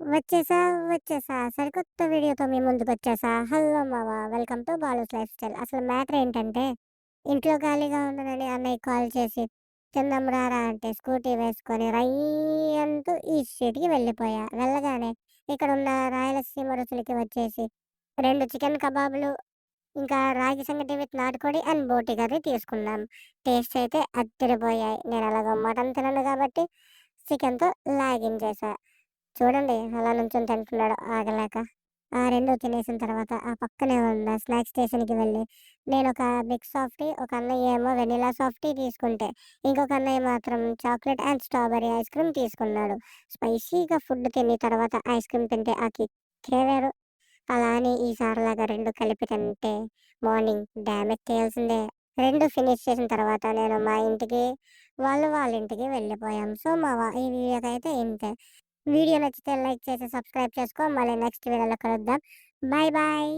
వచ్చేసా, వచ్చేసా సరికొత్త వీడియోతో మీ ముందుకొచ్చేసా. హలో మామ! Welcome to Balu's lifestyle. అసలు మ్యాటర్ ఏంటంటే, ఇంట్లో ఖాళీగా ఉన్నానని అన్నయ్యకి కాల్ చేసి, తిందాం రారా అంటే స్కూటీ వేసుకొని అంటూ ఈ స్ట్రీట్‌కి వెళ్ళిపోయా. వెళ్ళగానే ఇక్కడున్న రాయలసీమ రుచులకి వచ్చేసి 2 చికెన్ కబాబులు, ఇంకా రాగి సంగటి విత్ నాటుకోడి అండ్ బోటి కర్రీ తీసుకున్నాం. టేస్ట్ అయితే అద్దిరిపోయాయి. నేను ఎలాగో మటన్ తినను కాబట్టి చికెన్‌తో లాగించేశా. చూడండి అలా నుంచొని తింటున్నాడు ఆగలేక. ఆ 2 తినేసిన తర్వాత ఆ పక్కనే ఉన్న స్నాక్స్ స్టేషన్‌కి వెళ్ళి నేనొక బిగ్ సాఫ్టీ, ఒక అన్నయ్య ఏమో వెనిల్లా సాఫ్టీ తీసుకుంటే, ఇంకొక అన్నయ్య మాత్రం chocolate and strawberry ice cream తీసుకున్నాడు. స్పైసీగా ఫుడ్ తిని తర్వాత ఐస్ క్రీమ్ తింటే ఆ కిక్కే వేరు. అలా అని ఈసారిలాగా 2 కలిపి తింటే మార్నింగ్ డ్యామేజ్ చేయాల్సిందే. 2 ఫినిష్ చేసిన తర్వాత నేను మా ఇంటికి, వాళ్ళు వాళ్ళ ఇంటికి వెళ్ళిపోయాం. సో, ఈ వీడియోకైతే ఇంతే. వీడియో నచ్చితే లైక్ చేసి సబ్స్క్రైబ్ చేసుకో. మళ్ళీ నెక్స్ట్ వీడియోలో కలుద్దాం. Bye bye.